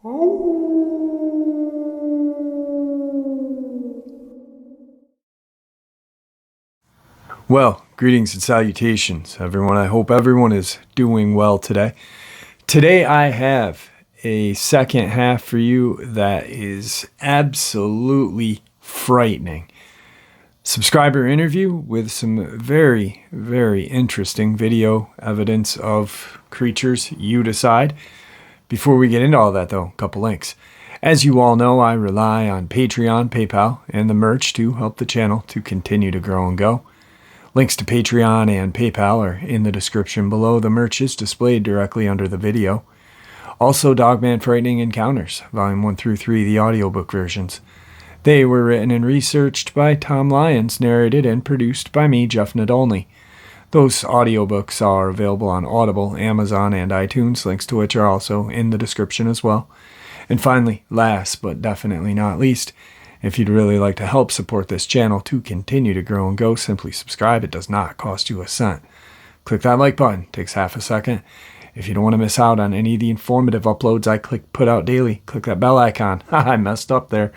Well, greetings and salutations, everyone. I hope everyone is doing well today. Today I have a second half for you that is absolutely frightening. Subscriber interview with some very, very interesting video evidence of creatures. You decide. Before we get into all that, though, a couple links. As you all know, I rely on Patreon, PayPal, and the merch to help the channel to continue to grow and go. Links to Patreon and PayPal are in the description below. The merch is displayed directly under the video. Also, Dogman Frightening Encounters, Volume 1 through 3, the audiobook versions. They were written and researched by Tom Lyons, narrated and produced by me, Jeff Nadolny. Those audiobooks are available on Audible, Amazon, and iTunes, links to which are also in the description as well. And finally, last but definitely not least, if you'd really like to help support this channel to continue to grow and go, simply subscribe. It does not cost you a cent. Click that like button. It takes half a second. If you don't want to miss out on any of the informative uploads I put out daily, click that bell icon. I messed up there.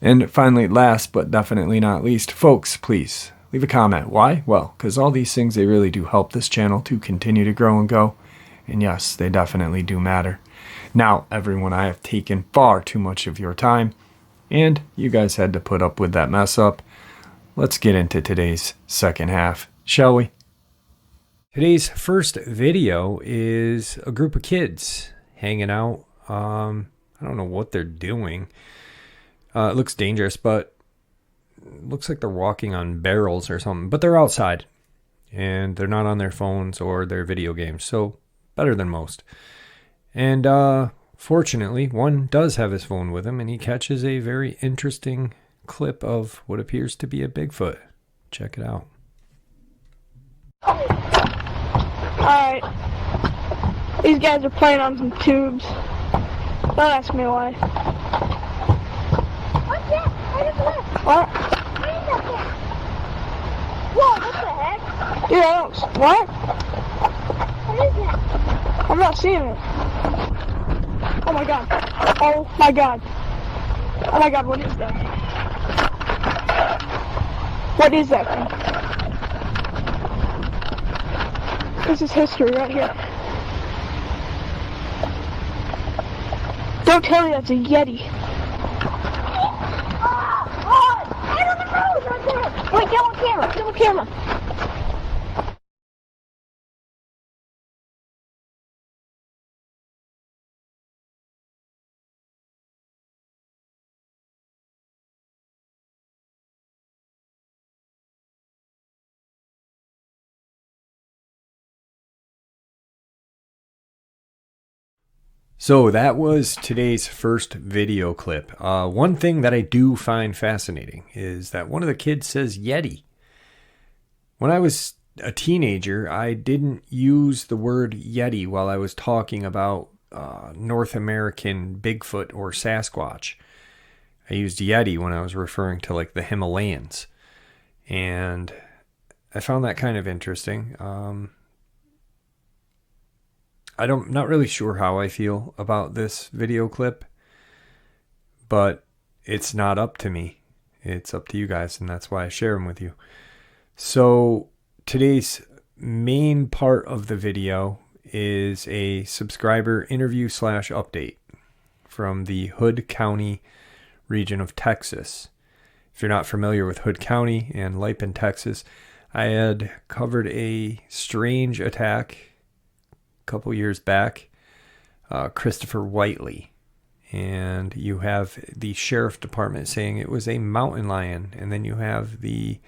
And finally, last but definitely not least, folks, please leave a comment. Why? Well, because all these things, they really do help this channel to continue to grow and go. And yes, they definitely do matter. Now, everyone, I have taken far too much of your time, and you guys had to put up with that mess up. Let's get into today's second half, shall we? Today's first video is a group of kids hanging out. I don't know what they're doing. It looks dangerous, but it looks like they're walking on barrels or something. But they're outside, and they're not on their phones or their video games, so better than most. And fortunately, one does have his phone with him, and he catches a very interesting clip of what appears to be a Bigfoot. Check it out. Alright. These guys are playing on some tubes. Don't ask me why. What's that? Right up left. What? Right up there. Whoa, what the heck? Dude, I don't... What? What is that? I'm not seeing it. Oh my god. Oh my god. Oh my god, what is that? What is that thing? This is history right here. Don't tell me that's a Yeti. Oh, right on the road right there. Wait, get on camera. Get on camera. So that was today's first video clip. One thing that I do find fascinating is that one of the kids says Yeti. When I was a teenager, I didn't use the word Yeti while I was talking about North American Bigfoot or Sasquatch. I used Yeti when I was referring to like the Himalayans. And I found that kind of interesting. Not really sure how I feel about this video clip, but it's not up to me. It's up to you guys, and that's why I share them with you. So today's main part of the video is a subscriber interview / update from the Hood County region of Texas. If you're not familiar with Hood County and Lipin, Texas, I had covered a strange attack couple years back, Christopher Whiteley, and you have the sheriff department saying it was a mountain lion, and then you have the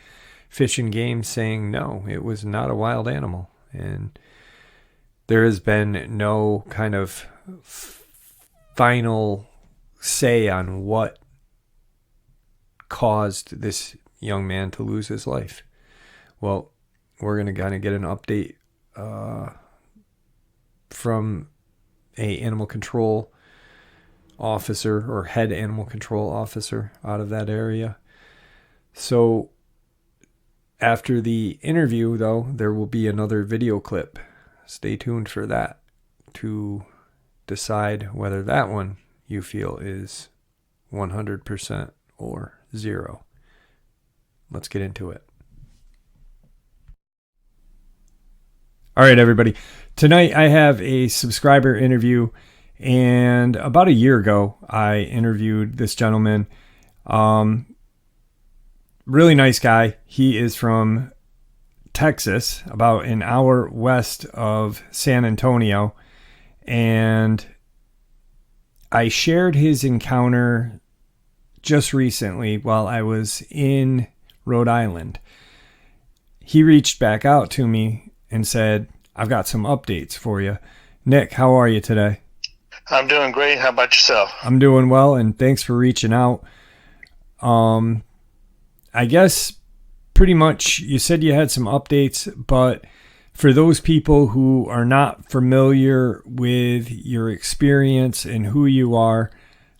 Fish and Game saying no, it was not a wild animal. And there has been no kind of final say on what caused this young man to lose his life. Well, we're going to kind of get an update from a animal control officer or head animal control officer out of that area. So after the interview, though, there will be another video clip. Stay tuned for that to decide whether that one you feel is 100% or 0? Let's get into it. All right, everybody. Tonight I have a subscriber interview, and about a year ago I interviewed this gentleman. Really nice guy. He is from Texas, about an hour west of San Antonio, and I shared his encounter just recently while I was in Rhode Island. He reached back out to me and said, I've got some updates for you. Nick, how are you today? I'm doing great. How about yourself? I'm doing well, and thanks for reaching out. I guess pretty much you said you had some updates, but for those people who are not familiar with your experience and who you are,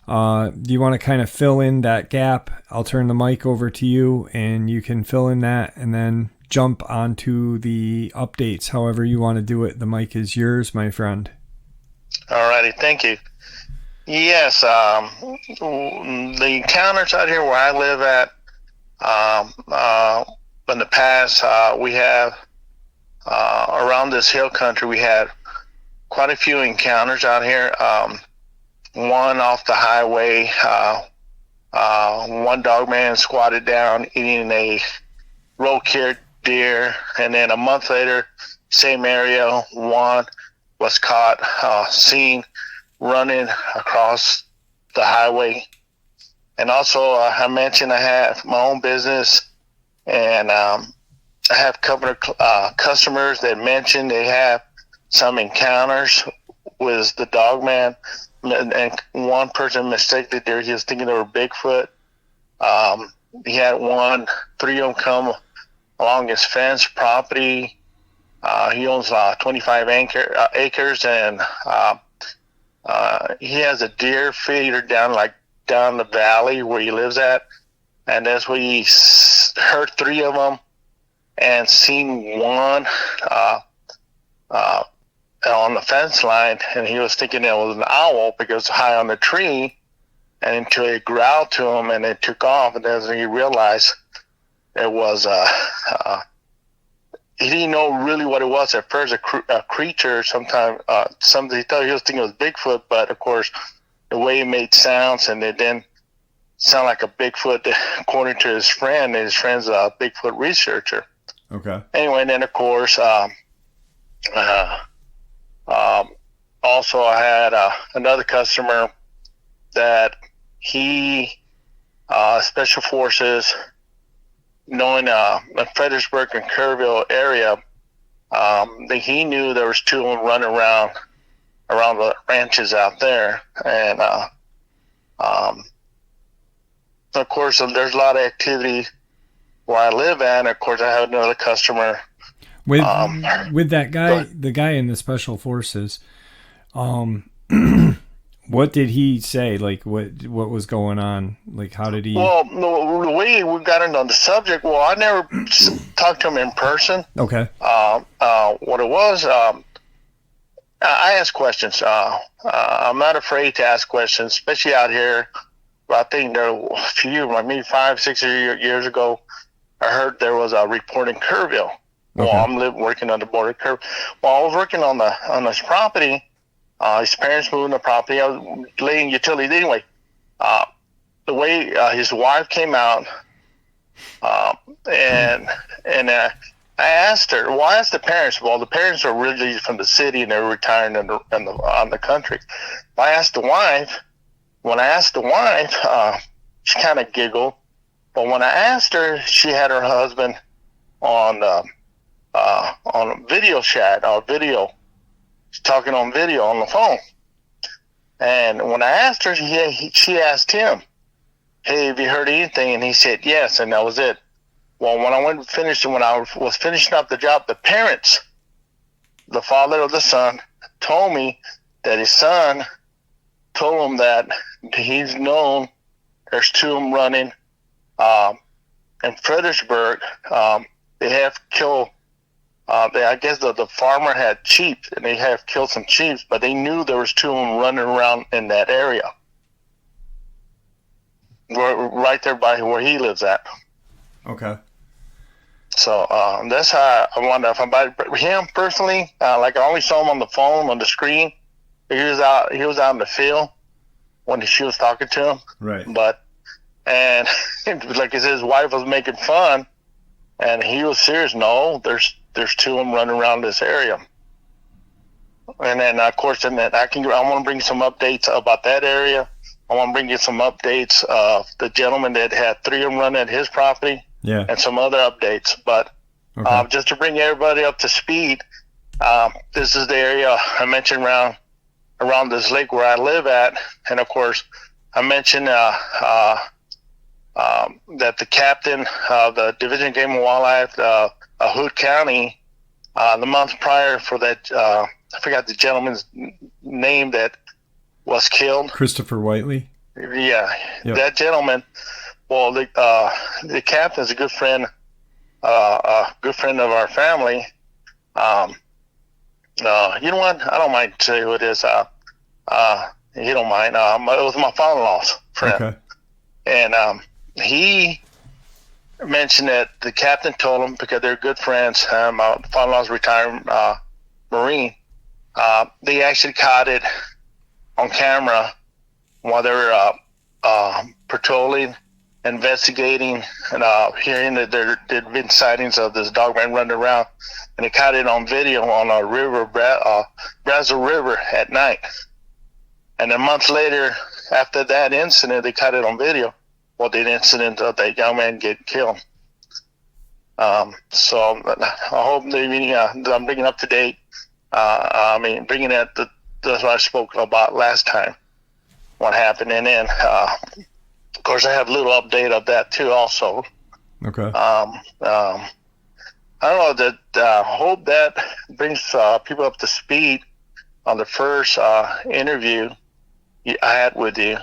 do you want to kind of fill in that gap? I'll turn the mic over to you and you can fill in that and then jump onto the updates however you want to do it. The mic is yours, my friend. All righty. Thank you. Yes. The encounters out here where I live at, in the past, we have, around this hill country, we had quite a few encounters out here. One off the highway, one dogman squatted down eating a roadkill deer, and then a month later, same area, one was caught seen running across the highway. And also, I mentioned I have my own business, and I have a couple of customers that mentioned they have some encounters with the dogman. And one person mistakenly there, he was thinking they were Bigfoot. He had three of them come along his fence property. He owns 25 acres, and he has a deer feeder down the valley where he lives at. And that's where he heard three of them and seen one on the fence line, and he was thinking it was an owl because it's high on the tree, and until it growled to him and it took off, and then he realized it was he didn't know really what it was at first, a creature. Sometimes something he thought he was thinking it was Bigfoot, but of course the way it made sounds, and it didn't sound like a Bigfoot according to his friend. His friend's a Bigfoot researcher. Okay. Anyway, and then of course also I had another customer that he special forces, knowing the Fredericksburg and Kerrville area, that he knew there was two of them running around the ranches out there. And of course there's a lot of activity where I live at, and of course I have another customer with that guy, the guy in the special forces. What did he say? Like, what was going on? Like, how did he? Well, the way we got into the subject, I never talked to him in person. Okay. What it was, I ask questions. I'm not afraid to ask questions, especially out here. I think there were a few, maybe 5-6 years ago, I heard there was a report in Kerrville. Well, Okay. I'm working on the border of Kerrville. Well, I was working on this property. His parents moved in the property. I was laying utilities anyway. The way his wife came out, and I asked her. Well, I asked the parents. Well, the parents are originally from the city, and they're retiring on the country. I asked the wife. When I asked the wife, she kind of giggled. But when I asked her, she had her husband on a video chat or video. She's talking on video on the phone. And when I asked her, she asked him, "Hey, have you heard anything?" And he said yes, and that was it. Well, when I was finishing up the job, the parents, the father of the son, told me that his son told him that he's known there's two of them running in Fredericksburg. They have killed. I guess the farmer had sheep, and they have killed some sheep, but they knew there was two of them running around in that area. right there by where he lives at. Okay. So that's how I wonder if him personally. Like I only saw him on the phone on the screen. He was out in the field when she was talking to him. Right. But and like he said, his wife was making fun, and he was serious. No, there's two of them running around this area. And then of course, I want to bring some updates about that area. I want to bring you some updates of the gentleman that had 3 of them running at his property. Yeah. And some other updates. But just to bring everybody up to speed, this is the area I mentioned around this lake where I live at. And of course, I mentioned that the captain of the Division of Game and Wildlife, Hood County, the month prior for that, I forgot the gentleman's name that was killed. Christopher Whiteley. Yeah, yep. That gentleman. Well, the captain's a good friend of our family. You know what? I don't mind telling you who it is. You don't mind. It was my father-in-law's friend. Okay. And he mentioned that the captain told him, because they're good friends, my father-in-law's a retired Marine, they actually caught it on camera while they were patrolling, investigating, and hearing that there'd been sightings of this dogman running around, and they caught it on video on a river, Brazil River, at night. And a month later, after that incident, they caught it on video. Well, the incident of that young man get killed. So I hope that I'm bringing up to date. Bringing that's what I spoke about last time, what happened. And then, of course, I have a little update of that too also. Okay. I don't know, that hope that brings people up to speed on the first interview I had with you.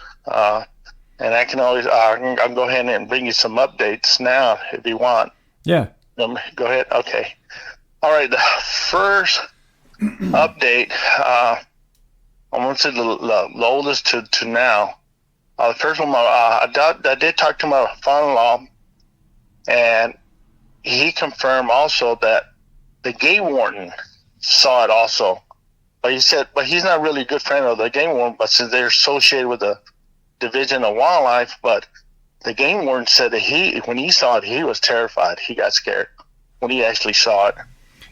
And I can always I'll go ahead and bring you some updates now if you want. Yeah. Go ahead. Okay. All right. The first update, I want to say the oldest to now. The first one, I did talk to my father-in-law, and he confirmed also that the game warden saw it also. But he said, but he's not really a good friend of the game warden, but since they're associated with the Division of Wildlife, but the game warden said that when he saw it, he was terrified. He got scared when he actually saw it.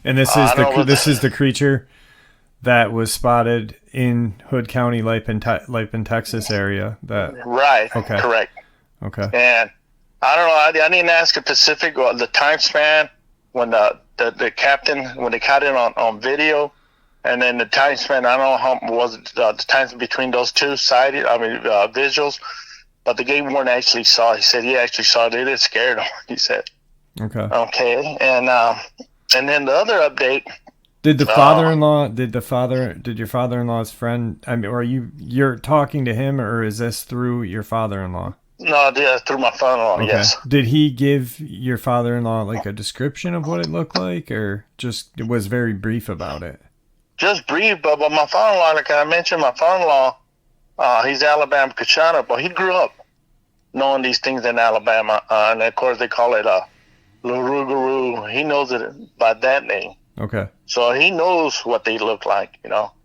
And this is the creature that was spotted in Hood County, Lipin, Texas area. Right. Okay. Correct. Okay. And I don't know. I didn't ask a specific the time span when the captain, when they caught it on video, and then the time span. I don't know how was it, the time between those two visuals. But the game warden actually saw. He said he actually saw it. It scared him. He said. Okay. Okay. And then the other update. Did your father-in-law's friend? I mean, or you're talking to him, or is this through your father-in-law? No, yeah, through my father-in-law. Okay. Yes. Did he give your father-in-law like a description of what it looked like, or just was very brief about it? Just brief, but my father-in-law, like I mentioned, my father-in-law, he's Alabama Kachana, but he grew up knowing these things in Alabama, and of course they call it Lurugaru. He knows it by that name. Okay. So he knows what they look like, But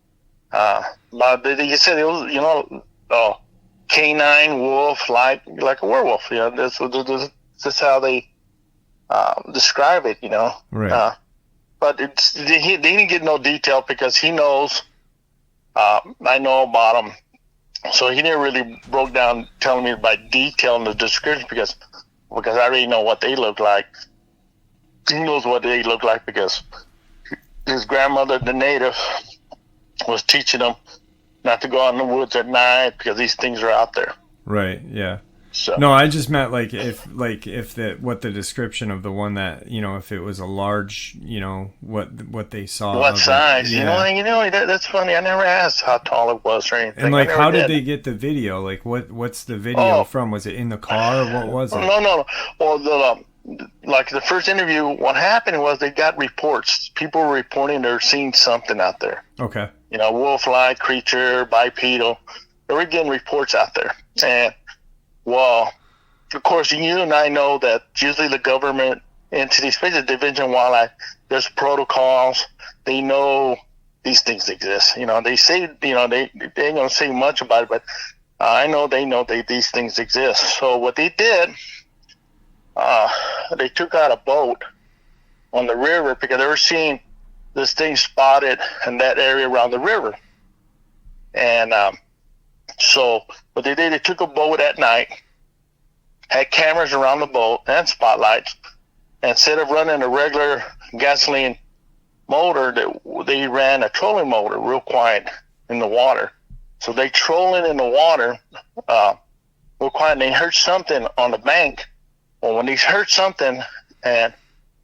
you said it was, canine wolf, like a werewolf. This is how they describe it. Right. But they didn't get no detail because he knows. I know about him, so he didn't really broke down telling me by detail in the description because I already know what they look like. He knows what they look like because his grandmother, the native, was teaching him not to go out in the woods at night because these things are out there. Right. Yeah. So. No, I just meant what the description of the one that, if it was a large, what they saw. What size? Yeah. That's funny. I never asked how tall it was or anything. And how did they get the video? Like what's the video from? Was it in the car or what was it? No. Well, the first interview, what happened was they got reports. People were reporting they're seeing something out there. Okay. Wolf-like creature, bipedal. They were getting reports out there. And Well, of course, you and I know that usually the government entities, especially the Division of Wildlife, there's protocols. They know these things exist. They say, they ain't gonna say much about it, but I know they know these things exist. So what they did, they took out a boat on the river because they were seeing this thing spotted in that area around the river. And so what they did, they took a boat at night, had cameras around the boat and spotlights. And instead of running a regular gasoline motor, they ran a trolling motor real quiet in the water. So they trolling in the water real quiet, and they heard something on the bank. Well, when they heard something, and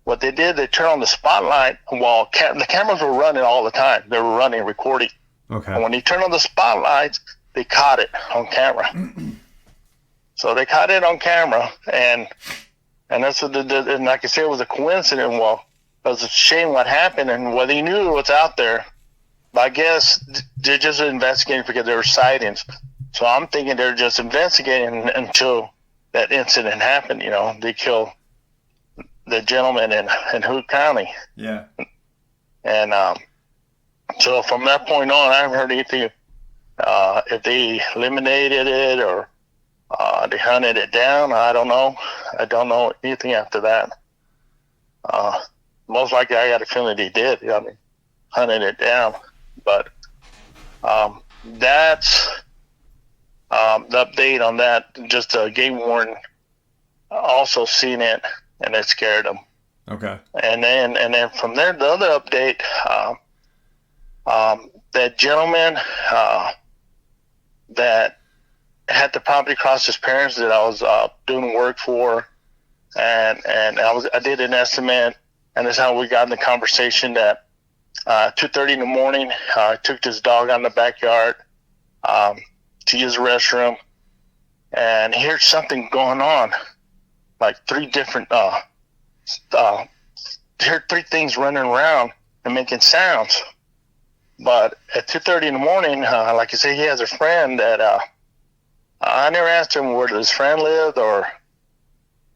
what they did, they turned on the spotlight while the cameras were running all the time. They were running, recording. Okay. And when they turned on the spotlights, they caught it on camera. So they caught it on camera, and that's what and like I said, it was a coincidence. Well, it was a shame what happened, and what they knew was out there. But I guess they're just investigating because there were sightings. So I'm thinking they're just investigating until that incident happened. They killed the gentleman in Hood County. Yeah. And so from that point on, I haven't heard anything if they eliminated it or they hunted it down. I don't know. I don't know anything after that. Most likely, I got a feeling they did. Hunted it down. But that's the update on that. Just a game warden also seen it, and it scared them. Okay. And then from there, the other update, that gentleman that had the property across his parents that I was doing work for, and I did an estimate, and that's how we got in the conversation that 2:30 in the morning, I took this dog out in the backyard to use the restroom, and he heard something going on, like three different heard three things running around and making sounds. But at 2:30 in the morning, like I say, he has a friend that I never asked him where his friend lived or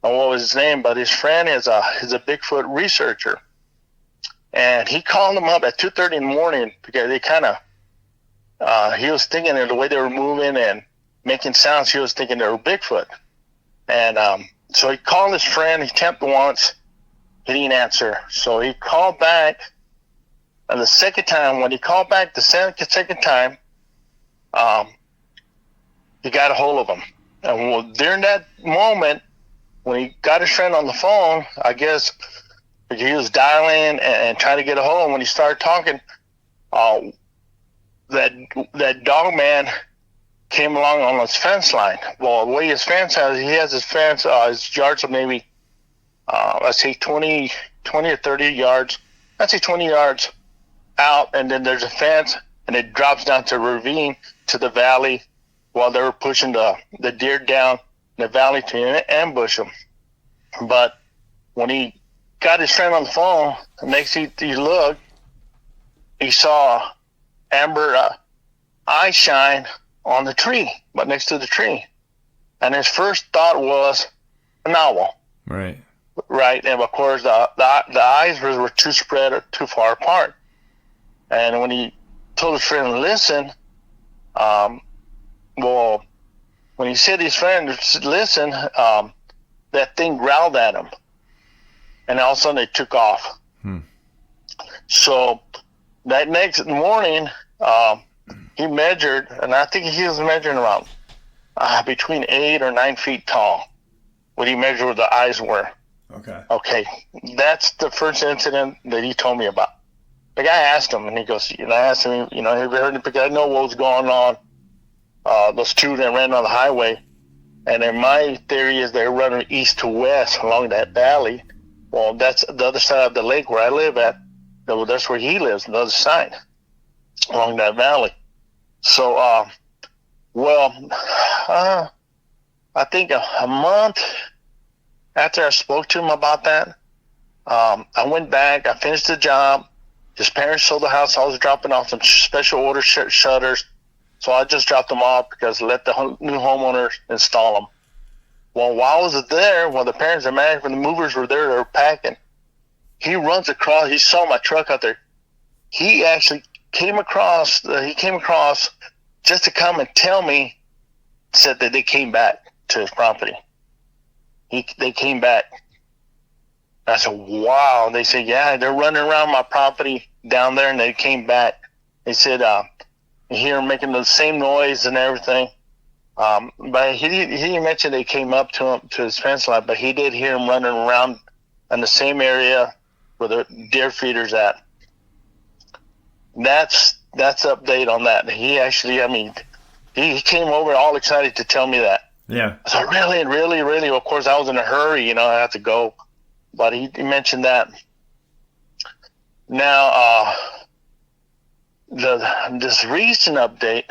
what was his name, but his friend is a Bigfoot researcher, and he called him up at 2:30 in the morning because they kind of he was thinking of the way they were moving and making sounds. He was thinking they were Bigfoot, and so he called his friend. He tapped once, he didn't answer, so he called back. And the second time, when he called back the second time, he got a hold of him. And during that moment, when he got his friend on the phone, I guess he was dialing and trying to get a hold of him. When he started talking, that Dogman came along on his fence line. Well, the way his fence has, he has his fence, his yards are maybe, let's say 20 or 30 yards. Let's say 20 yards out, and then there's a fence, and it drops down to a ravine to the valley while they were pushing the deer down the valley to ambush them. But when he got his friend on the phone, the next he looked, he saw amber eye shine on the tree, but next to the tree. And his first thought was an owl. Right. Right, and of course the eyes were too spread or too far apart. And when he told his friend, listen, well, when he said his friend, listen, that thing growled at him. And all of a sudden it took off. So that next morning, he measured, and I think he was measuring around between 8 or 9 feet tall. What he measured where the eyes were. Okay. That's the first incident that he told me about. The guy asked him, and he goes, I asked him, have you heard it? Because I know what was going on. Those two that ran on the highway. And then my theory is they're running east to west along that valley. Well, that's the other side of the lake where I live at. That's where he lives, the other side, along that valley. So, I think a month after I spoke to him about that, I went back, I finished the job. His parents sold the house. I was dropping off some special order shutters. So I just dropped them off because let the new homeowners install them. Well, while I was there, while the parents and management, the movers were there, they were packing. He runs across. He saw my truck out there. He actually came across. He came across just to come and tell me. Said that they came back to his property. They came back. I said, "Wow." They said, "Yeah, they're running around my property down there, and they came back." They said, "You hear them making the same noise and everything." But he didn't mention they came up to him to his fence line, but he did hear him running around in the same area where the deer feeder's at. That's update on that. He actually, he came over all excited to tell me that. Yeah. I said, really, really, really? Of course, I was in a hurry, I had to go. But he mentioned that. Now, this recent update,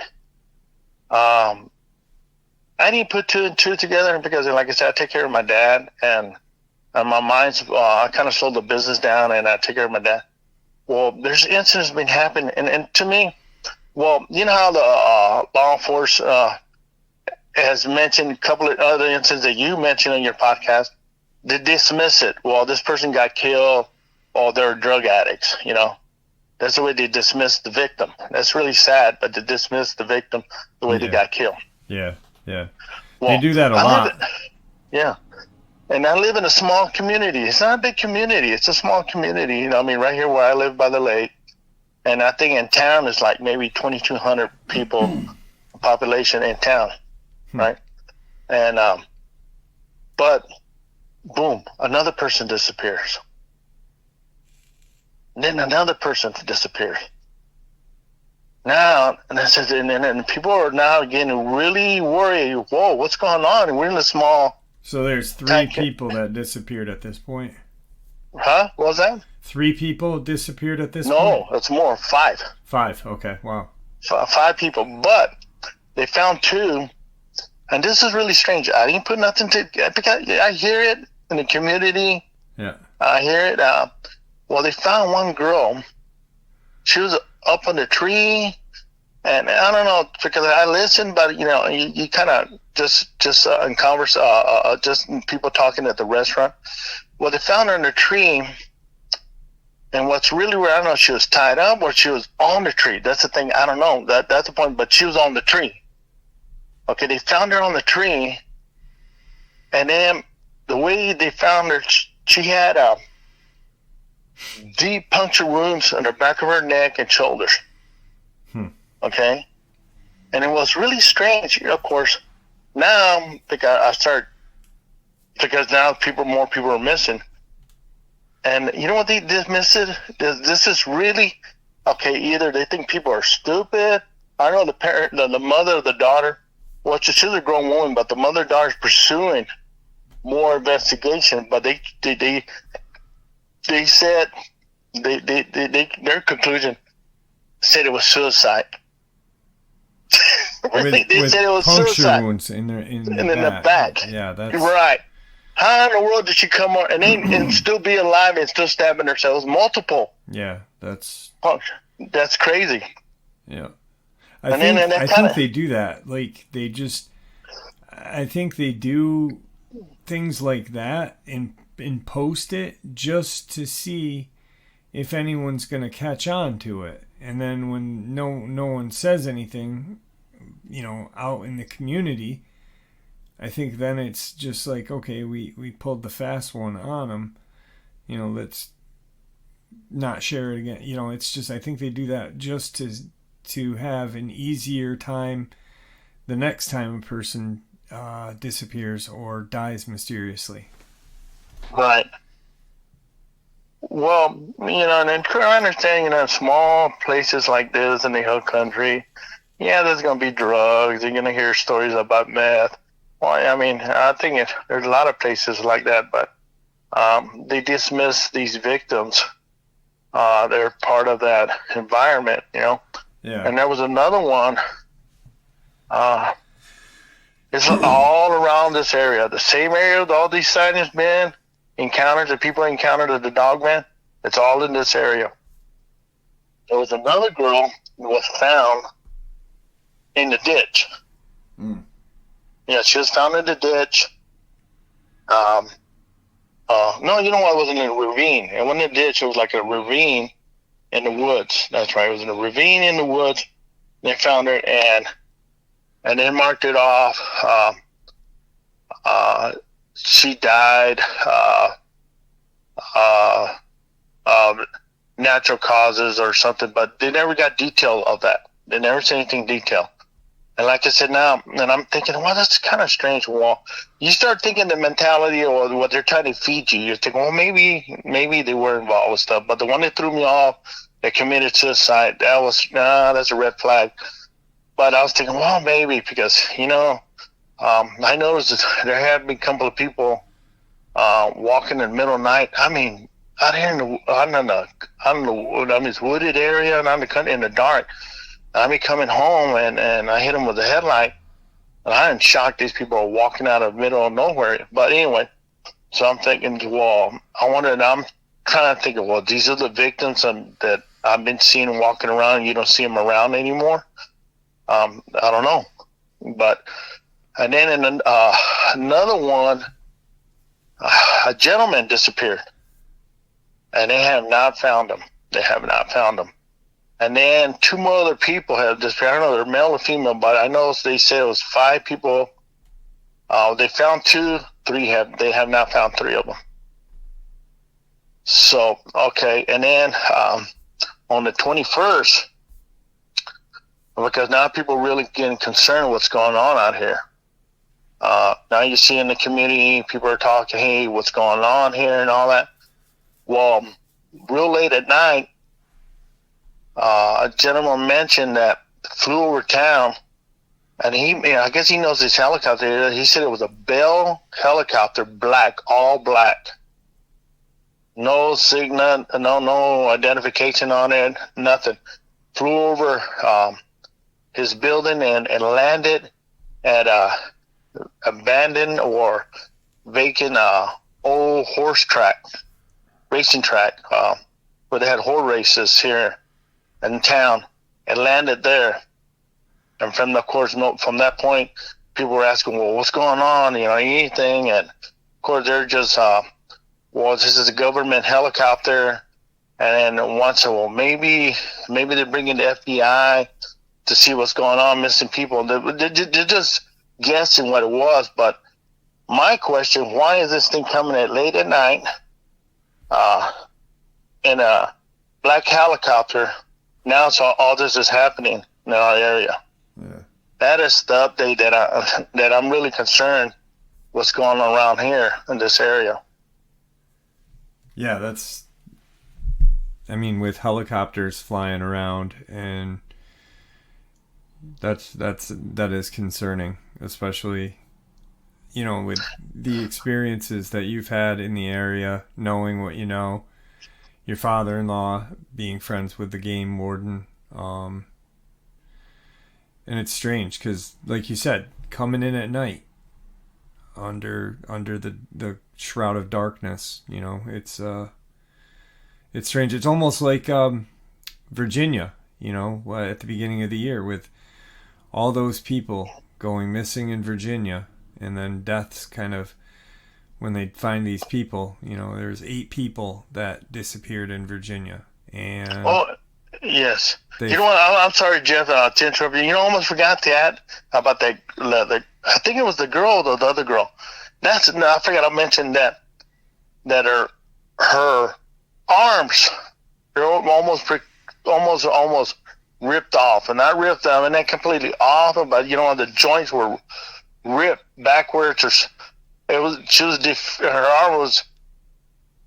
I didn't put two and two together because, like I said, I take care of my dad, and my mind's, I kind of slowed the business down, and I take care of my dad. Well, there's incidents been happening, and to me, well, you know how the law enforcement has mentioned a couple of other incidents that you mentioned on your podcast. They dismiss it. Well, this person got killed, or they're drug addicts, That's the way they dismiss the victim. That's really sad, but they dismiss the victim the way they got killed. Yeah. Yeah. Well, they do that a lot. Yeah. And I live in a small community. It's not a big community. It's a small community. Right here where I live by the lake. And I think in town is like maybe 2,200 people population in town. Right? And, but boom, another person disappears. And then another person disappears. Now, and people are now getting really worried. Whoa, what's going on? And we're in a small. So there's 3 people that disappeared at this point. Huh? What was that? 3 people disappeared at this point? No, it's more. 5. 5. Okay. Wow. 5 people, but they found 2, and this is really strange. I didn't put nothing because I hear it in the community. Yeah. I hear it. Well, they found one girl. She was up on the tree, and I don't know, because I listened, but you kind of just in converse, just people talking at the restaurant. Well, they found her in the tree, and what's really weird, I don't know if she was tied up or she was on the tree. That's the thing. I don't know. That's the point. But she was on the tree. Okay, they found her on the tree, and then the way they found her, she had deep puncture wounds on the back of her neck and shoulders. Okay? And it was really strange, of course. Now, because now more people are missing. And you know what they dismiss it? This is really, okay, either they think people are stupid. I know the parent, the mother, the daughter, well, she's a grown woman, but the mother, daughter is pursuing more investigation, but they said their conclusion said it was suicide. With they said it was puncture suicide wounds in the back. Yeah, that's right. How in the world did she come on and still be alive and still stabbing herself? Multiple. Yeah, that's crazy. Yeah, I think they do that. Like I think they do things like that and post it just to see if anyone's gonna catch on to it. And then when no one says anything, out in the community, I think then it's just like, okay, we pulled the fast one on them, let's not share it again. It's just, I think they do that just to have an easier time the next time a person disappears or dies mysteriously. Right. Well, and I understand, small places like this in the hill country, there's going to be drugs. You're going to hear stories about meth. Well, I think there's a lot of places like that, but they dismiss these victims. They're part of that environment, Yeah. And there was another one. It's all around this area, the same area that all these sightings been. Encounters that people encountered at the Dogman, it's all in this area. There was another girl who was found in the ditch. Yeah, she was found in the ditch. Um, no, you know what? It was in a ravine. It wasn't a ditch. It was like a ravine in the woods. That's right. It was in a ravine in the woods. They found her and they marked it off. She died. Natural causes or something, but they never got detail of that. They never said anything detailed. And like I said now, and I'm thinking, well, that's kind of strange. Well, you start thinking the mentality or what they're trying to feed you. You're thinking, well, maybe they were involved with stuff. But the one that threw me off, that committed suicide, that's a red flag. But I was thinking, well, maybe because, I noticed that there have been a couple of people walking in the middle of the night. I mean, out here in this wooded area and in the dark. I mean, coming home and I hit them with a headlight, and I'm shocked these people are walking out of the middle of nowhere. But anyway, so I'm thinking, well, I'm trying to think of, well, these are the victims that I've been seeing walking around. And you don't see them around anymore. I don't know, and then in another one, a gentleman disappeared, and they have not found him. And then 2 more other people have disappeared. I don't know if they're male or female, but I know they said it was 5 people. They found 2, 3 they have not found 3 of them. So, okay. And then on the 21st, because now people are really getting concerned with what's going on out here. Now you see in the community, people are talking, hey, what's going on here and all that. Well, real late at night, a gentleman mentioned that flew over town, and I guess he knows this helicopter. He said it was a Bell helicopter, all black. No signal, no identification on it, nothing. Flew over his building and landed at a abandoned or vacant old racing track, where they had horse races here in town, and landed there. And from that point, people were asking, well, what's going on? Anything? And of course, they're just, this is a government helicopter. And then one said, well, maybe they're bringing the FBI to see what's going on, missing people. They're just guessing what it was. But my question, why is this thing coming at late at night in a black helicopter? Now all this is happening in our area. Yeah. That is the update that I'm really concerned what's going on around here in this area. Yeah, with helicopters flying around, and that is concerning, especially, with the experiences that you've had in the area, knowing what you know, your father-in-law being friends with the game warden. And it's strange because, like you said, coming in at night under the shroud of darkness, it's strange. It's almost like Virginia, at the beginning of the year, with all those people going missing in Virginia, and then deaths kind of, when they find these people, there's 8 people that disappeared in Virginia. And yes. You know what? I'm sorry, Jeff, to interrupt you. I almost forgot that about that. I think it was the girl, or the other girl. I forgot I mentioned that her arms, they're almost ripped off, and not ripped them, and not completely off, but the joints were ripped backwards. Her arm was,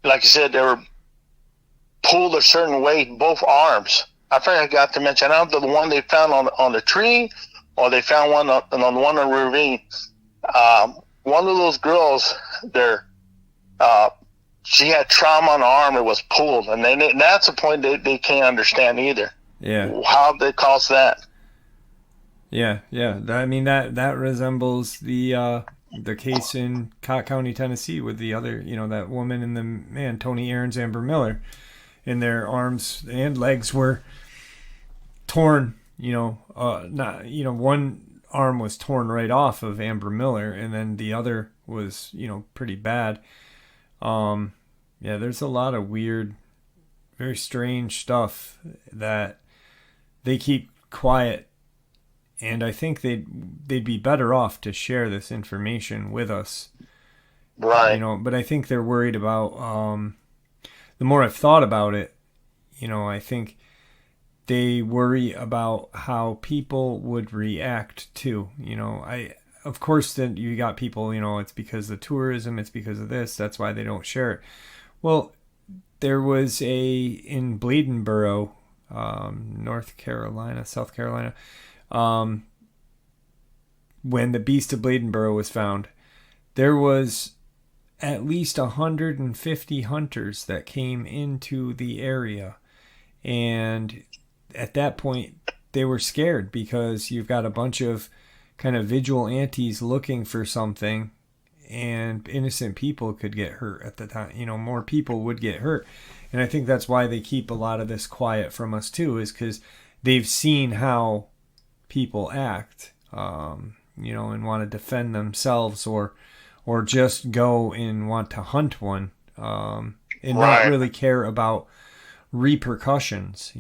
like you said, they were pulled a certain way, both arms. I forgot to mention, I don't know the one they found on the tree, or they found one on the ravine. One of those girls there, she had trauma on the arm. It was pulled, and that's a point they can't understand either. Yeah. How they caused that? Yeah. That resembles the case in Cott County, Tennessee, with the other, that woman and the man, Tony Aarons, Amber Miller, and their arms and legs were torn. One arm was torn right off of Amber Miller, and then the other was, pretty bad. Yeah, there's a lot of weird, very strange stuff that they keep quiet, and I think they'd be better off to share this information with us. Right. But I think they're worried about, the more I've thought about it, I think they worry about how people would react to, of course that you got people, it's because of tourism, it's because of this, that's why they don't share it. Well, there was in Bladenboro, South Carolina, when the Beast of Bladenboro was found, there was at least 150 hunters that came into the area. And at that point, they were scared because you've got a bunch of kind of vigilantes looking for something, and innocent people could get hurt at the time. More people would get hurt. And I think that's why they keep a lot of this quiet from us too, is because they've seen how people act, and want to defend themselves or just go and want to hunt one, and not really care about repercussions,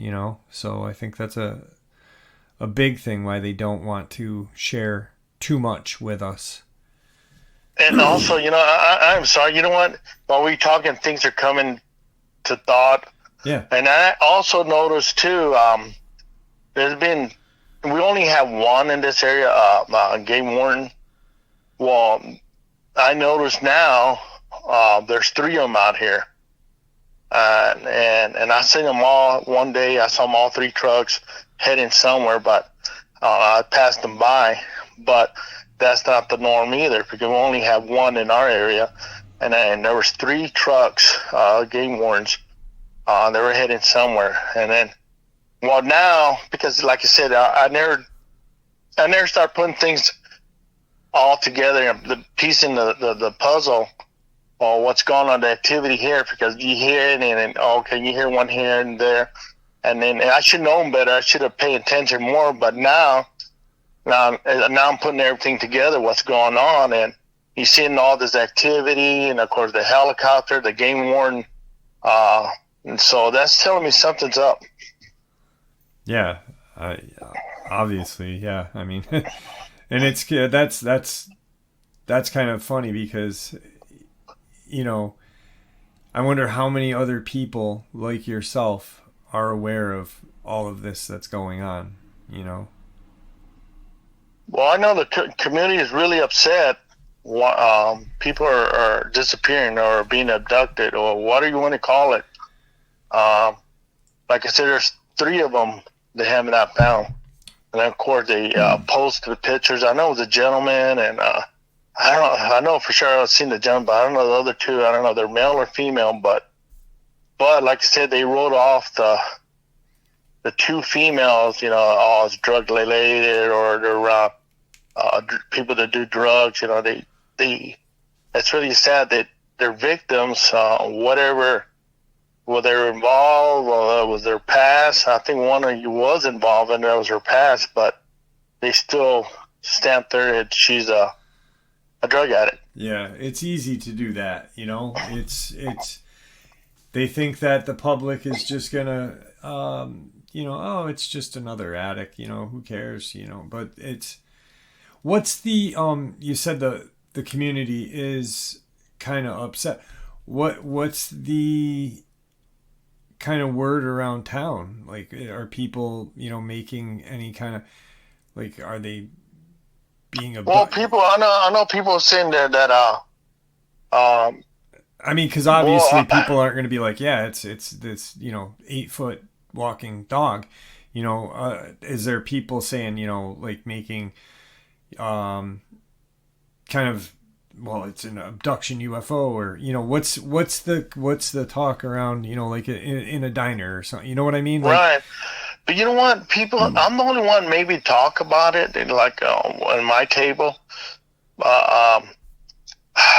So I think that's a big thing why they don't want to share too much with us. And also, I'm sorry, you know what? While we're talking, things are coming to thought. Yeah. And I also noticed too, we only have one in this area, game warden. Well, I noticed now, there's 3 of them out here. And I seen them all one day. I saw them all 3 trucks heading somewhere, but I passed them by. But that's not the norm either, because we only have one in our area, and there was 3 trucks, game wardens. They were heading somewhere, and then, well, now, because like I said, I never start putting things all together, the piecing the puzzle. Or what's going on, the activity here, because you hear it and okay, you hear one here and there, and then I should know them better. I should have paid attention more, but now I'm putting everything together, what's going on, and you're seeing all this activity, and of course the helicopter, the game warden, and so that's telling me something's up. Yeah, obviously, yeah. I mean, and it's that's kind of funny because, I wonder how many other people like yourself are aware of all of this that's going on, Well, I know the community is really upset. People are disappearing or being abducted, or whatever you want to call it. Like I said, there's 3 of them they have not found. And then, of course, they posted the pictures. I know it was a gentleman, and I know for sure I've seen the gentleman, but I don't know the other 2. I don't know if they're male or female, but like I said, they wrote off the 2 females, it's drug related, or they're people that do drugs. It's really sad that their victims, whatever, were they involved, was their past. I think one of you was involved, and that was her past, but they still stamped her that she's a drug addict. Yeah, it's easy to do that, It's they think that the public is just gonna, it's just another addict, who cares, But what's the you said the community is kind of upset. What's the kind of word around town? Like, are people, making any kind of, like, are they being a... Well, people, I know people saying that I mean, because obviously people aren't going to be like, yeah, it's this 8-foot walking dog. Is there people saying, like making kind of, well, it's an abduction UFO, or what's the talk around, like in a diner or something? You know what I mean? Like, right. But you know what, people, I'm the only one maybe talk about it, like on my table.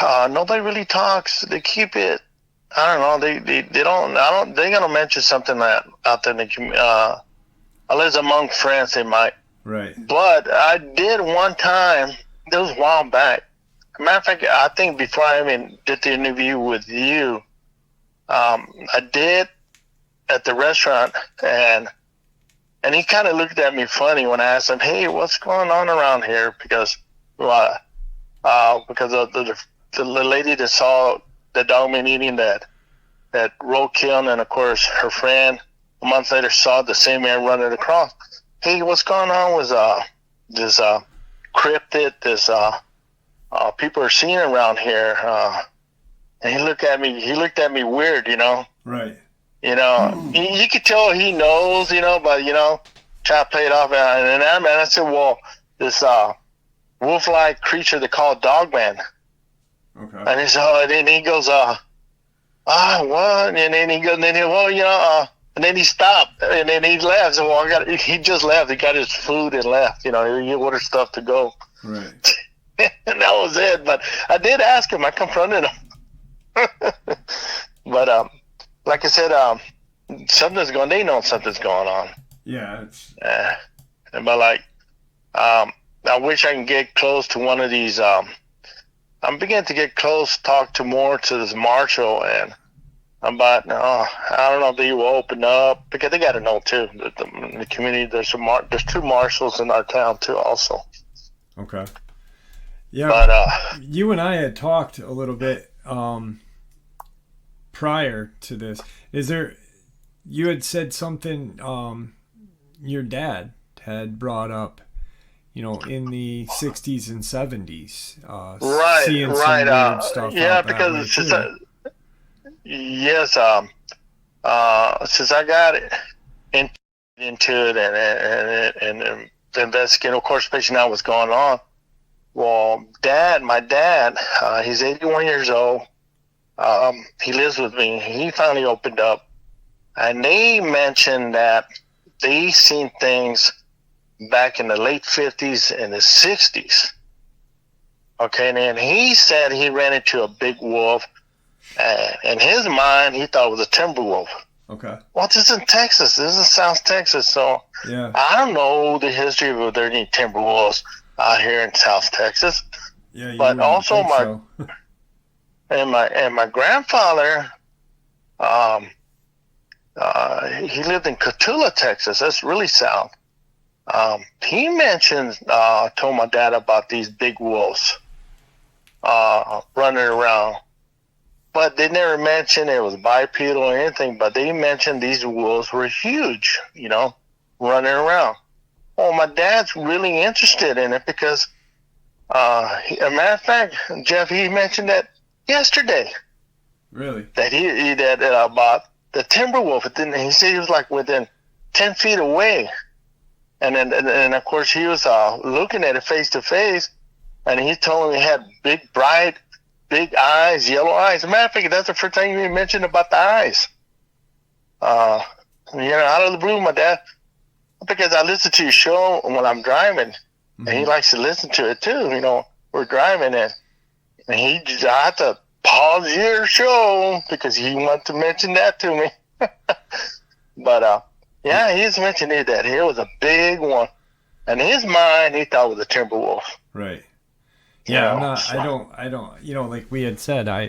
Nobody really talks. They keep it. I don't know. They don't. They're gonna mention something that out there in the community. Unless among friends, they might. Right. But I did one time. It was a while back. Matter of fact, I think before I even did the interview with you, I did at the restaurant, and he kind of looked at me funny when I asked him, "Hey, what's going on around here?" Because of the lady that saw the Dogman eating that roadkill, and of course her friend a month later saw the same man running across. Hey, what's going on with this cryptid? This people are seeing around here. And he looked at me weird, you know. Right. You know, you could tell he knows, you know, but try to play it off. And I said, well, this wolf-like creature they call Dogman. Okay. And he said, and then he goes, what? And then he goes, and then he stopped, and then he left. So he just left. He got his food and left. You know, he ordered stuff to go. Right. And that was it. But I did ask him. I confronted him. But like I said, something's going. They know something's going on. Yeah. It's. But like, I wish I can get close to one of these. I'm beginning to get close, talk to this marshal, and but I don't know if they will open up, because they got to know too. In the community, there's two marshals in our town too, also. Okay. Yeah. But you and I had talked a little bit prior to this. You had said something your dad had brought up, you know, in the 60s and 70s. Right, seeing some right. Weird stuff yeah, because since I got into it and investigating, of course, especially now what's going on. Well, my dad, he's 81 years old. He lives with me. He finally opened up, and they mentioned that they seen things back in the late 50s and the 60s. Okay, and then he said he ran into a big wolf. In his mind, he thought it was a timber wolf. Okay. Well, this is in Texas. This is South Texas, so yeah. I don't know the history of if there are any timber wolves out here in South Texas. Yeah, but also my grandfather, he lived in Cotulla, Texas. That's really south. He mentioned, told my dad about these big wolves running around. But they never mentioned it was bipedal or anything, but they mentioned these wolves were huge, you know, running around. Well, my dad's really interested in it because, as a matter of fact, Jeff, he mentioned that yesterday. Really? That about the timber wolf. He said he was like within 10 feet away. And then of course, he was looking at it face to face, and he told me he had big eyes, yellow eyes. As a matter of fact, that's the first thing you mentioned about the eyes. Out of the blue, my dad, because I listen to your show when I'm driving, and he likes to listen to it too. You know, we're driving, and I had to pause your show because he wanted to mention that to me. But yeah, he's mentioned it, that it was a big one. And in his mind, he thought it was a timber wolf. Right. Yeah, I don't, you know, like we had said, I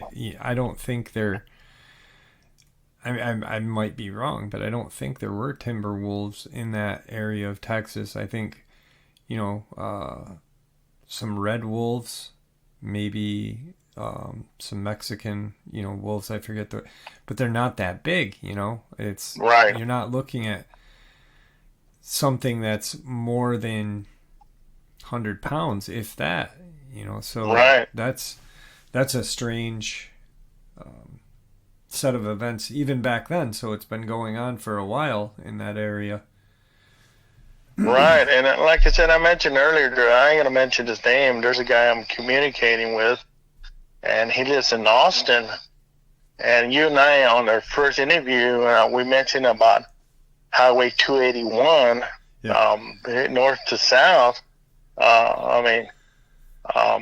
don't think I might be wrong, but I don't think there were timber wolves in that area of Texas. I think, you know, some red wolves, maybe some Mexican, you know, wolves, I forget but they're not that big, you know. It's right. You're not looking at something that's more than 100 pounds, if that. You know, so right. That's a strange set of events even back then. So it's been going on for a while in that area. Right, and like I said, I mentioned earlier, I ain't gonna mention his name. There's a guy I'm communicating with, and he lives in Austin. And you and I, on our first interview, we mentioned about Highway 281, north to south.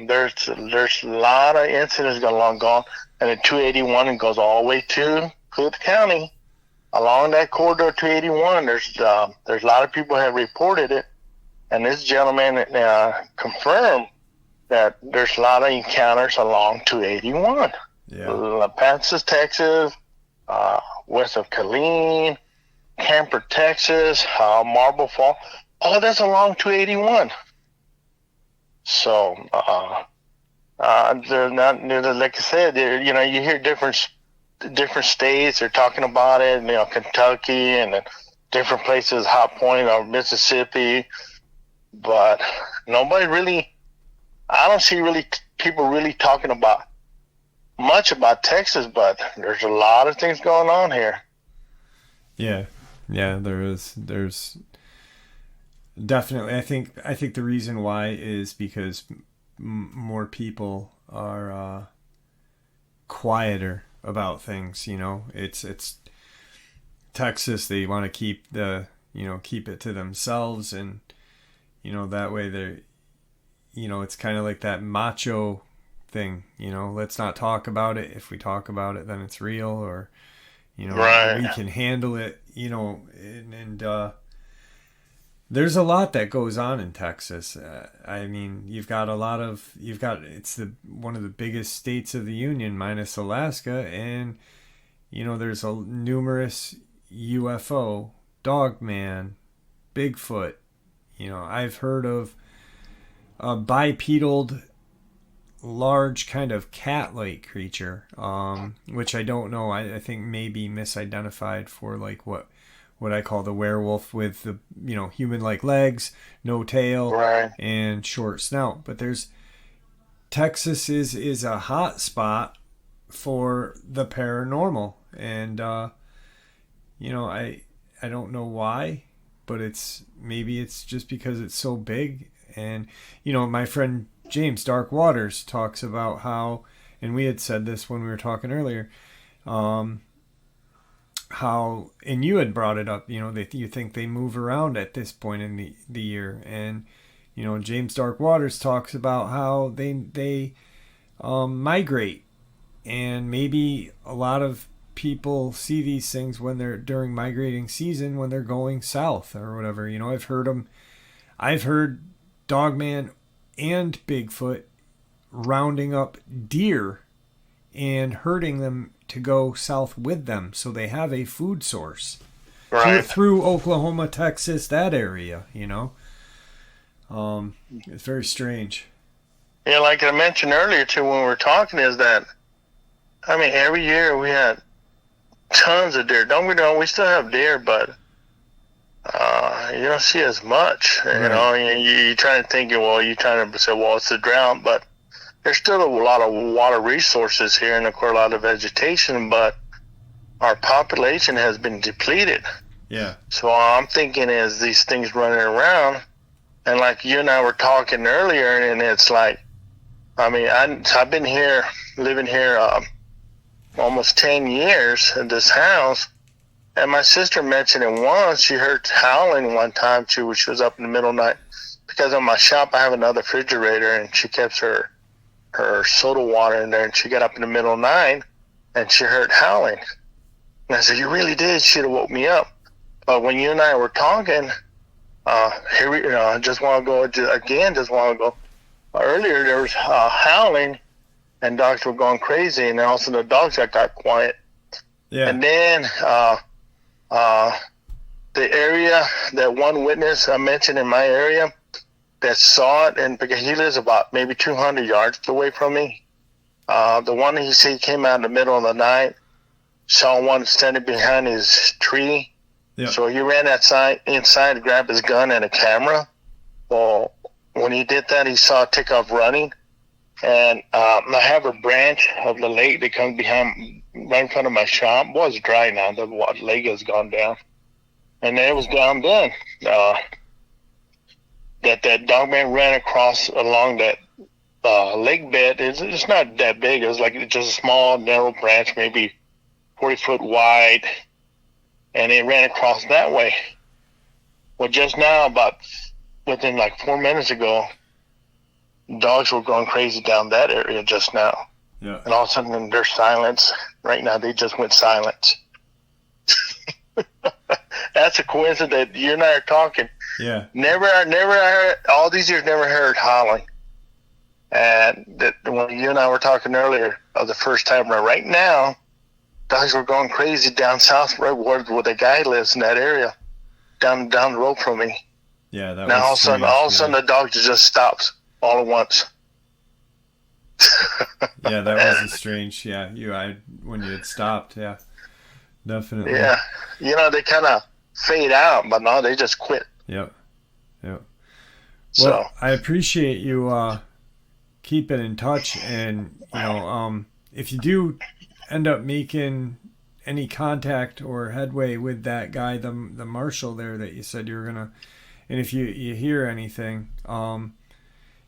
There's a lot of incidents going on, and then 281 goes all the way to Hood County. Along that corridor 281, there's a lot of people have reported it, And this gentleman confirmed that there's a lot of encounters along 281. Yeah. La Paz, Texas, west of Killeen, Camper, Texas, Marble Fall. All that's along 281. So, they're not, like I said, you know, you hear different states are talking about it. You know, Kentucky and then different places, Hot Point or Mississippi, but nobody really. I don't see really people really talking about much about Texas, but there's a lot of things going on here. Yeah, there is. There's definitely. I think the reason why is because more people are quieter about things. You know, it's Texas. They want to keep it to themselves, and you know that way they're. You know, it's kind of like that macho thing, you know, let's not talk about it. If we talk about it, then it's real, or, you know, right. We can handle it, you know, and there's a lot that goes on in Texas. I mean, it's one of the biggest states of the union minus Alaska. And, you know, there's numerous UFO, Dogman, Bigfoot, you know, I've heard of a bipedal large kind of cat-like creature, which I don't know. I think maybe misidentified for like what I call the werewolf with the, you know, human-like legs, no tail, right. and short snout. But Texas is a hot spot for the paranormal, and you know, I don't know why, but maybe it's just because it's so big. And, you know, my friend James Dark Waters talks about how, and we had said this when we were talking earlier, how, and you had brought it up, you know, you think they move around at this point in the year. And, you know, James Dark Waters talks about how they migrate. And maybe a lot of people see these things when they're during migrating season, when they're going south or whatever. You know, I've heard Dogman and Bigfoot rounding up deer and herding them to go south with them, so they have a food source through Oklahoma, Texas, that area. You know, it's very strange. Yeah, like I mentioned earlier too when we were talking, is that I mean every year we had tons of deer. Don't we know we still have deer, but you don't see as much. Right. You know, you're trying to think, well, you're trying to say, well, it's a drought, but there's still a lot of water resources here and, of course, a lot of vegetation, but our population has been depleted. Yeah. So I'm thinking is these things running around, and like you and I were talking earlier, and it's like, I mean, I've been living here almost 10 years in this house. And my sister mentioned it once. She heard howling one time too. She was up in the middle of the night. Because in my shop, I have another refrigerator, and she keeps her soda water in there. And she got up in the middle of the night, and she heard howling. And I said, "You really did. She'd have woke me up." But when you and I were talking, just want to go. Earlier there was howling, and dogs were going crazy, and then all of a sudden the dogs got quiet. Yeah. And then the area that one witness I mentioned in my area that saw it, and because he lives about maybe 200 yards away from me, the one he said he came out in the middle of the night, saw one standing behind his tree. Yeah. So he ran inside to grab his gun and a camera. Well, when he did that, he saw it take off running. And I have a branch of the lake that comes behind, right in front of my shop. Well, it's dry now. The lake has gone down. And it was down then that Dogman ran across along that lake bed. It's not that big. It was like just a small, narrow branch, maybe 40 foot wide. And it ran across that way. Well, just now, within like 4 minutes ago, dogs were going crazy down that area just now. Yeah. And all of a sudden there's silence. Right now they just went silent. That's a coincidence that you and I are talking. Yeah. Never heard, all these years, never heard howling. And when you and I were talking earlier of the first time, right now, dogs were going crazy down south, right where the guy lives in that area, down the road from me. Yeah, that Now was strange. all of a sudden the dog just stops all at once. Yeah, that was a strange. Yeah, when you had stopped. Yeah, definitely. Yeah, they kind of fade out, but no, they just quit. Yep. Well, So I appreciate you keeping in touch, and if you do end up making any contact or headway with that guy, the marshal there that you said you were gonna, and if you hear anything,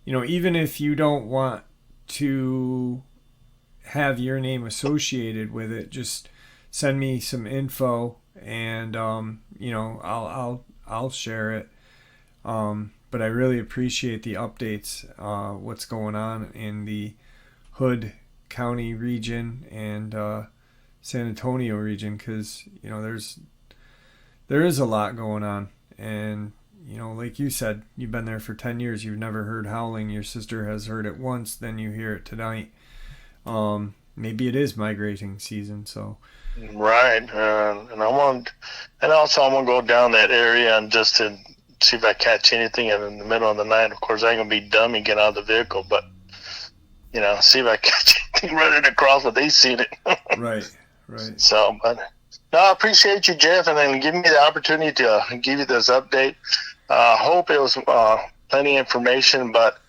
even if you don't want to have your name associated with it, just send me some info, and I'll share it. But I really appreciate the updates, what's going on in the Hood County region and San Antonio region, because there is a lot going on, and like you said, you've been there for 10 years, you've never heard howling. Your sister has heard it once, then you hear it tonight. Maybe it is migrating season, so right. And I'm gonna go down that area and just to see if I catch anything in the middle of the night. Of course, I ain't gonna be dumb and get out of the vehicle, but see if I catch anything running across if they seen it. right. So, but no, I appreciate you, Jeff, and then giving me the opportunity to give you this update. Hope it was plenty of information, but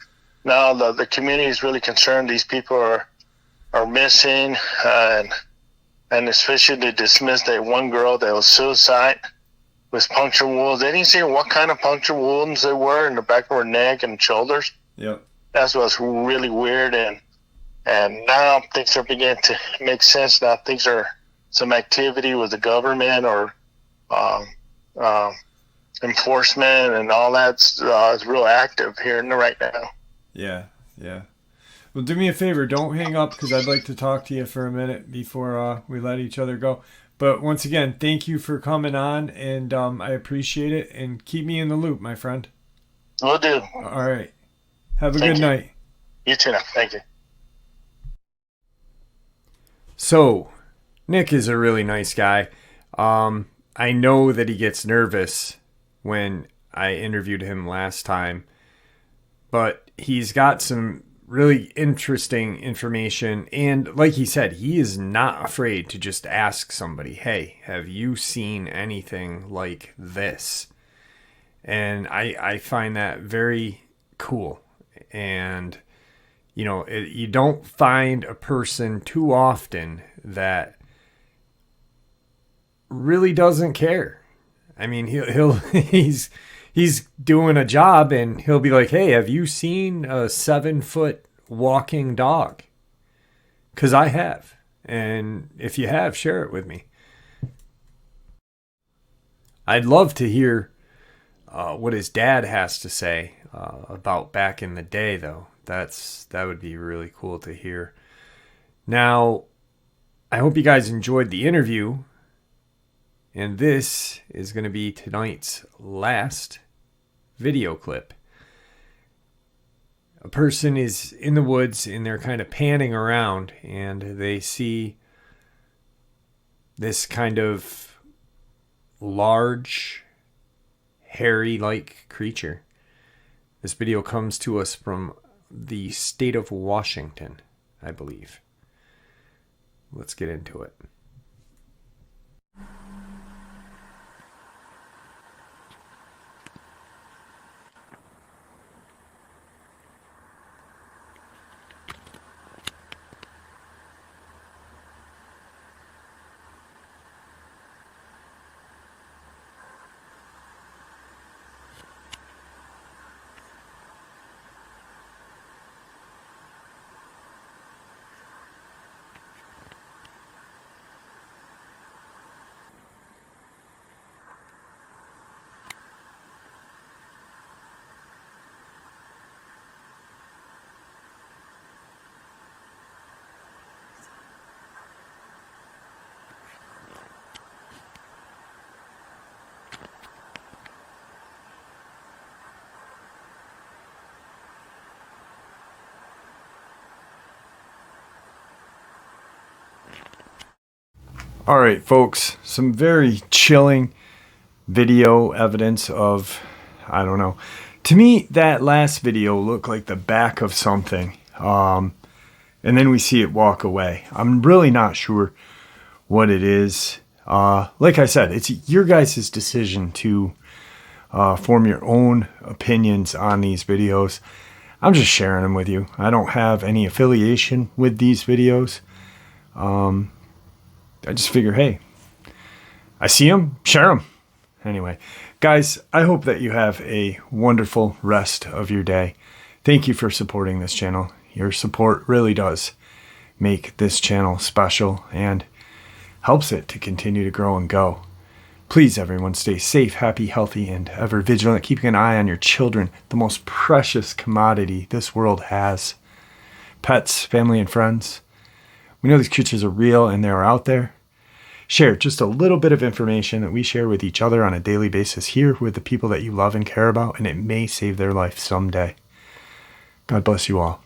now the community is really concerned. These people are missing, and especially they dismissed that one girl that was suicide with puncture wounds. They didn't say what kind of puncture wounds they were in the back of her neck and shoulders. Yep. That's what's really weird, and now things are beginning to make sense. Now things are some activity with the government or enforcement and all that's is real active here right now. Yeah. Well, do me a favor, don't hang up, because I'd like to talk to you for a minute before we let each other go. But once again, thank you for coming on, and I appreciate it, and keep me in the loop, my friend. Will do. All right. Have a good night. You too now. Thank you. So, Nick is a really nice guy. I know that he gets nervous when I interviewed him last time, but he's got some really interesting information, and like he said, he is not afraid to just ask somebody, hey, have you seen anything like this? And I find that very cool. And you don't find a person too often that really doesn't care. I mean, he's doing a job, and he'll be like, hey, have you seen a 7-foot walking dog? Because I have. And if you have, share it with me. I'd love to hear what his dad has to say about back in the day, though. That would be really cool to hear. Now, I hope you guys enjoyed the interview. And this is going to be tonight's last video clip. A person is in the woods, and they're kind of panning around, and they see this kind of large, hairy-like creature. This video comes to us from the state of Washington, I believe. Let's get into it. All right, folks, some very chilling video evidence of, I don't know. To me, that last video looked like the back of something. And then we see it walk away. I'm really not sure what it is. Like I said, it's your guys' decision to form your own opinions on these videos. I'm just sharing them with you. I don't have any affiliation with these videos. I just figure, hey, I see them, share them. Anyway, guys, I hope that you have a wonderful rest of your day. Thank you for supporting this channel. Your support really does make this channel special and helps it to continue to grow and go. Please, everyone, stay safe, happy, healthy, and ever vigilant, keeping an eye on your children, the most precious commodity this world has. Pets, family, and friends. We know these creatures are real and they are out there. Share just a little bit of information that we share with each other on a daily basis here with the people that you love and care about, and it may save their life someday. God bless you all.